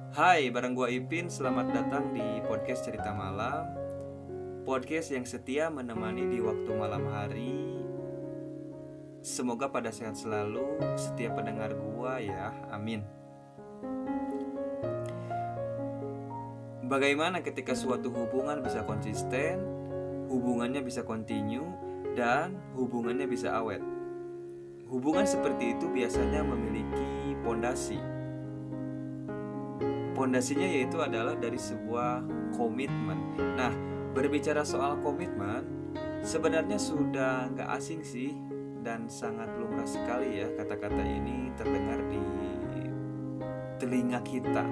Hai, bareng gua Ipin, selamat datang di podcast Cerita Malam. Podcast yang setia menemani di waktu malam hari. Semoga pada sehat selalu setiap pendengar gua ya, amin. Bagaimana ketika suatu hubungan bisa konsisten, hubungannya bisa continue, dan hubungannya bisa awet? Hubungan seperti itu biasanya memiliki pondasi. Pondasinya yaitu adalah dari sebuah komitmen. Nah, berbicara soal komitmen, sebenarnya sudah nggak asing sih dan sangat lumrah sekali ya kata-kata ini terdengar di telinga kita.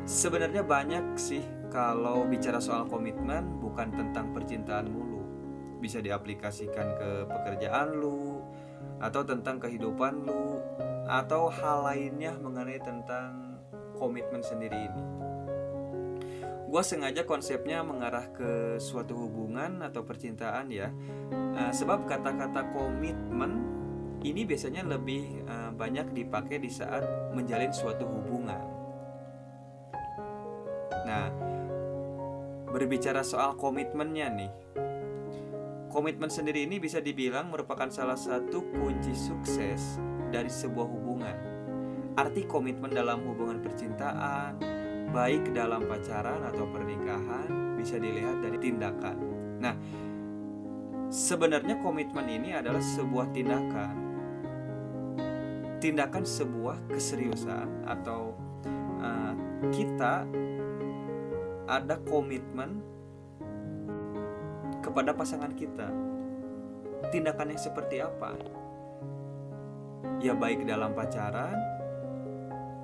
Sebenarnya banyak sih kalau bicara soal komitmen bukan tentang percintaan mulu. Bisa diaplikasikan ke pekerjaan lu, atau tentang kehidupan lu, atau hal lainnya mengenai tentang komitmen sendiri ini. Gue sengaja konsepnya mengarah ke suatu hubungan atau percintaan ya, sebab kata-kata komitmen ini biasanya lebih banyak dipakai di saat menjalin suatu hubungan. Nah, berbicara soal komitmennya nih, komitmen sendiri ini bisa dibilang merupakan salah satu kunci sukses dari sebuah hubungan. Arti komitmen dalam hubungan percintaan, baik dalam pacaran atau pernikahan, bisa dilihat dari tindakan. Nah, sebenarnya komitmen ini adalah sebuah tindakan sebuah keseriusan atau kita ada komitmen kepada pasangan kita. Tindakan yang seperti apa? Ya baik dalam pacaran,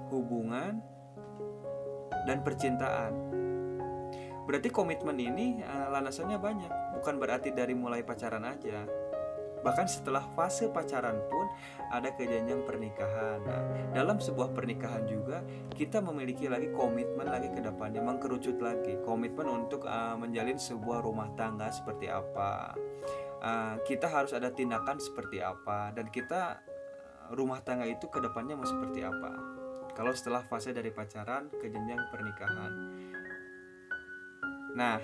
hubungan, dan percintaan. Berarti komitmen ini landasannya banyak. Bukan berarti dari mulai pacaran aja. Bahkan setelah fase pacaran pun ada ke jenjang pernikahan. Nah, dalam sebuah pernikahan juga kita memiliki lagi komitmen lagi ke depannya, mengkerucut lagi komitmen untuk menjalin sebuah rumah tangga seperti apa. Kita harus ada tindakan seperti apa, dan kita rumah tangga itu ke depannya mau seperti apa. Kalau setelah fase dari pacaran ke jenjang pernikahan. Nah,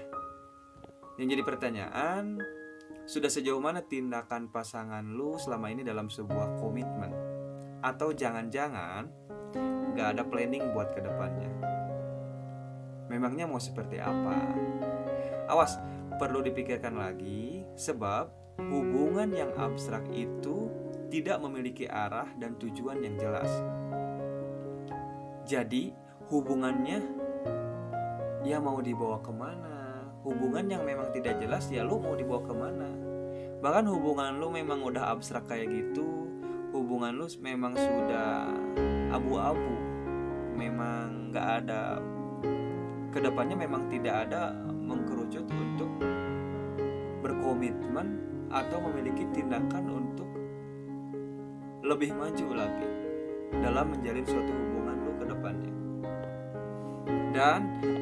yang jadi pertanyaan, sudah sejauh mana tindakan pasangan lu selama ini dalam sebuah komitmen? Atau jangan-jangan gak ada planning buat kedepannya? Memangnya mau seperti apa? Awas, perlu dipikirkan lagi, sebab hubungan yang abstrak itu tidak memiliki arah dan tujuan yang jelas. Jadi hubungannya ya mau dibawa kemana? Hubungan yang memang tidak jelas ya lu mau dibawa kemana? Bahkan hubungan lu memang udah abstrak kayak gitu, hubungan lu memang sudah abu-abu, memang gak ada kedepannya, memang tidak ada mengkerucut untuk berkomitmen atau memiliki tindakan untuk lebih maju lagi dalam menjalin suatu hubungan lu ke depannya. Dan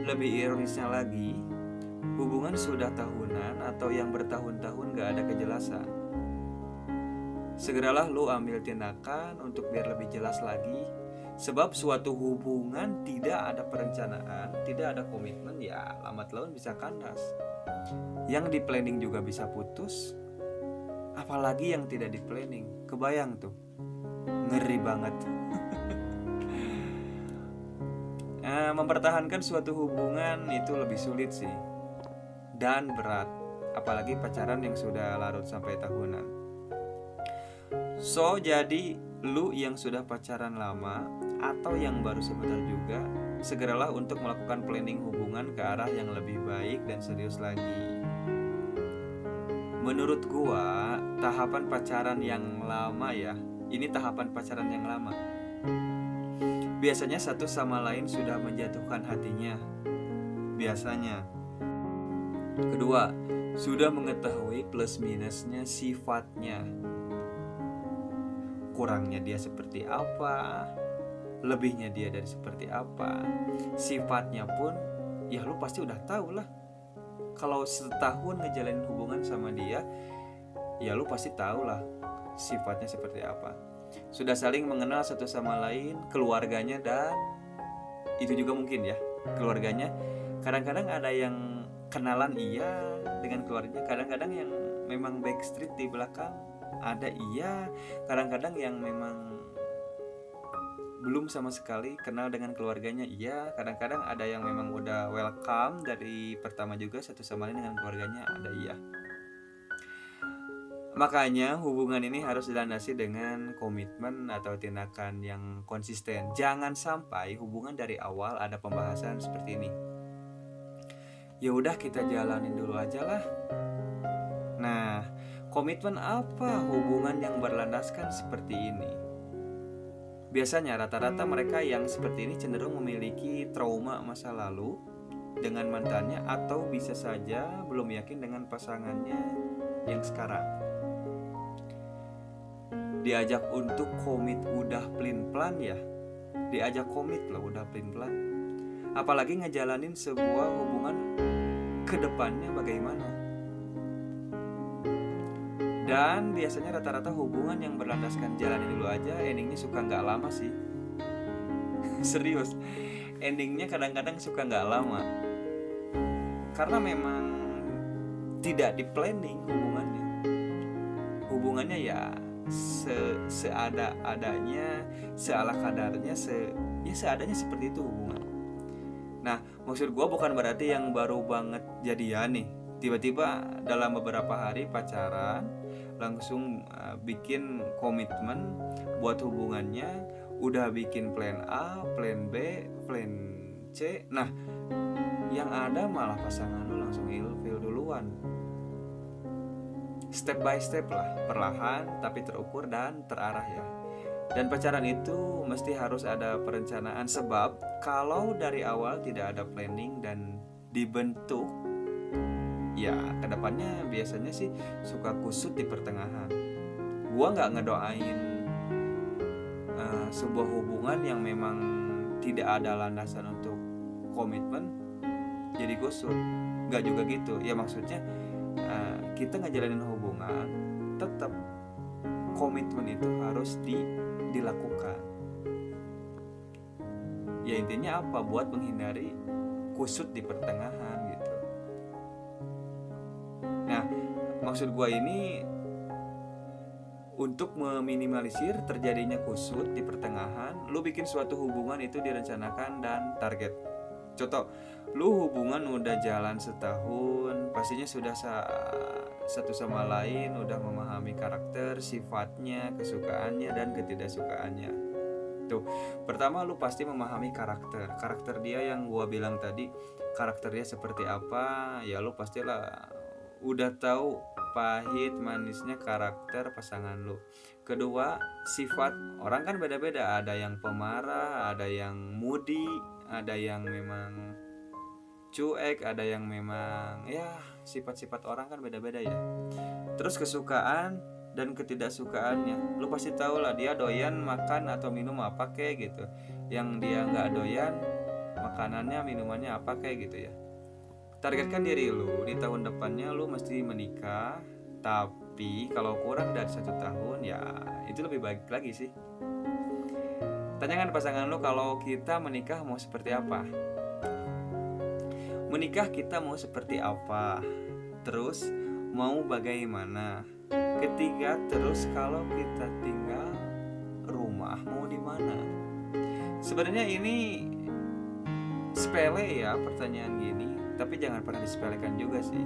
lebih ironisnya lagi, hubungan sudah tahunan atau yang bertahun-tahun gak ada kejelasan. Segeralah lu ambil tindakan untuk biar lebih jelas lagi. Sebab suatu hubungan tidak ada perencanaan, tidak ada komitmen, ya lambat laun bisa kandas. Yang di planning juga bisa putus, apalagi yang tidak di planning. Kebayang tuh, ngeri banget. Mempertahankan suatu hubungan itu lebih sulit sih, dan berat, apalagi pacaran yang sudah larut sampai tahunan. So, jadi lu yang sudah pacaran lama atau yang baru sebentar juga, segeralah untuk melakukan planning hubungan ke arah yang lebih baik dan serius lagi. Menurut gua, tahapan pacaran yang lama ya, ini tahapan pacaran yang lama, biasanya satu sama lain sudah menjatuhkan hatinya. Biasanya. Kedua, sudah mengetahui plus minusnya sifatnya. Kurangnya dia seperti apa, lebihnya dia dari seperti apa. Sifatnya pun ya lu pasti udah tahu lah. Kalau setahun ngejalanin hubungan sama dia, ya lu pasti tahu lah sifatnya seperti apa. sudah saling mengenal satu sama lain, keluarganya, dan itu juga mungkin ya, keluarganya. Kadang-kadang ada yang kenalan iya dengan keluarganya, kadang-kadang yang memang backstreet di belakang ada iya, kadang-kadang yang memang belum sama sekali kenal dengan keluarganya iya, kadang-kadang ada yang memang udah welcome dari pertama juga satu sama lain dengan keluarganya ada iya. Makanya hubungan ini harus dilandasi dengan komitmen atau tindakan yang konsisten. Jangan sampai hubungan dari awal ada pembahasan seperti ini, ya udah kita jalanin dulu aja lah. Nah, komitmen apa hubungan yang berlandaskan seperti ini? Biasanya rata-rata mereka yang seperti ini cenderung memiliki trauma masa lalu dengan mantannya, atau bisa saja belum yakin dengan pasangannya yang sekarang. Diajak untuk komit udah pelin-pelan ya, diajak komit loh udah pelin-pelan, apalagi ngejalanin sebuah hubungan ke depannya bagaimana. Dan biasanya rata-rata hubungan yang berlandaskan jalanin dulu aja, endingnya suka gak lama sih. Serius, endingnya kadang-kadang suka gak lama, karena memang tidak di planning hubungannya. Hubungannya ya seada-adanya, seala kadarnya, seadanya seperti itu hubungan. Nah, maksud gue bukan berarti yang baru banget jadian nih tiba-tiba dalam beberapa hari pacaran langsung bikin komitmen buat hubungannya, udah bikin plan A, plan B, plan C. Nah, yang ada malah pasangan lu langsung ilfil duluan. Step by step lah, perlahan tapi terukur dan terarah ya. Dan pacaran itu mesti harus ada perencanaan, sebab kalau dari awal tidak ada planning dan dibentuk, ya kedepannya biasanya sih suka kusut di pertengahan. Gua nggak ngedoain sebuah hubungan yang memang tidak ada landasan untuk komitmen jadi kusut, nggak juga gitu ya. Maksudnya kita ngejalanin hubungan tetap komitmen itu harus dilakukan. Ya intinya apa? Buat menghindari kusut di pertengahan gitu. Nah, maksud gue ini untuk meminimalisir terjadinya kusut di pertengahan, lu bikin suatu hubungan itu direncanakan dan target. Contoh, lu hubungan udah jalan setahun, pastinya sudah satu sama lain udah memahami karakter, sifatnya, kesukaannya dan ketidaksukaannya. Tuh, pertama lu pasti memahami karakter dia yang gua bilang tadi, karakter dia seperti apa, ya lu pastilah udah tahu pahit manisnya karakter pasangan lu. Kedua, sifat orang kan beda-beda, ada yang pemarah, ada yang moody, ada yang memang cuek, ada yang memang ya sifat-sifat orang kan beda-beda ya. Terus kesukaan dan ketidaksukaannya, lu pasti tahu lah dia doyan makan atau minum apa kayak gitu, yang dia nggak doyan makanannya minumannya apa kayak gitu ya. Targetkan diri lu di tahun depannya lu mesti menikah, tapi kalau kurang dari 1 tahun ya itu lebih baik lagi sih. Tanyakan pasangan lu, kalau kita menikah mau seperti apa? Menikah kita mau seperti apa? Terus mau bagaimana? Ketiga, terus kalau kita tinggal rumah mau di mana? Sebenarnya ini sepele ya pertanyaan gini, tapi jangan pernah disepelekan juga sih.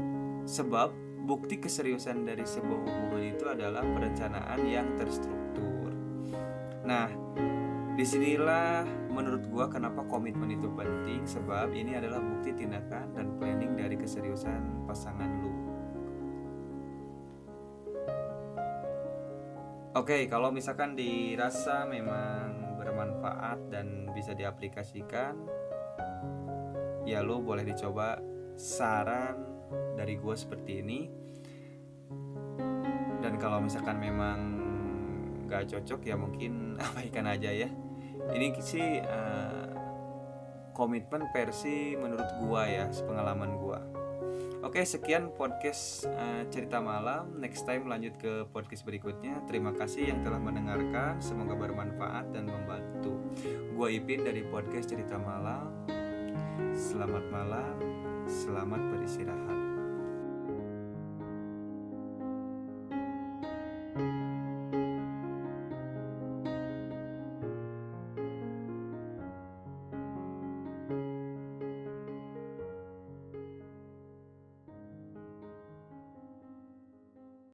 Sebab bukti keseriusan dari sebuah hubungan itu adalah perencanaan yang terstruktur. Nah, disinilah menurut gua kenapa komitmen itu penting, sebab ini adalah bukti tindakan dan planning dari keseriusan pasangan lu. Oke, kalau misalkan dirasa memang bermanfaat dan bisa diaplikasikan, ya lo boleh dicoba saran dari gue seperti ini. Dan kalau misalkan memang gak cocok ya mungkin abaikan aja ya. Ini sih komitmen versi menurut gue ya, sepengalaman gue. Oke, sekian podcast cerita malam. Next time lanjut ke podcast berikutnya. Terima kasih yang telah mendengarkan. Semoga bermanfaat dan membantu. Gua Ipin dari podcast cerita malam. Selamat malam, selamat beristirahat.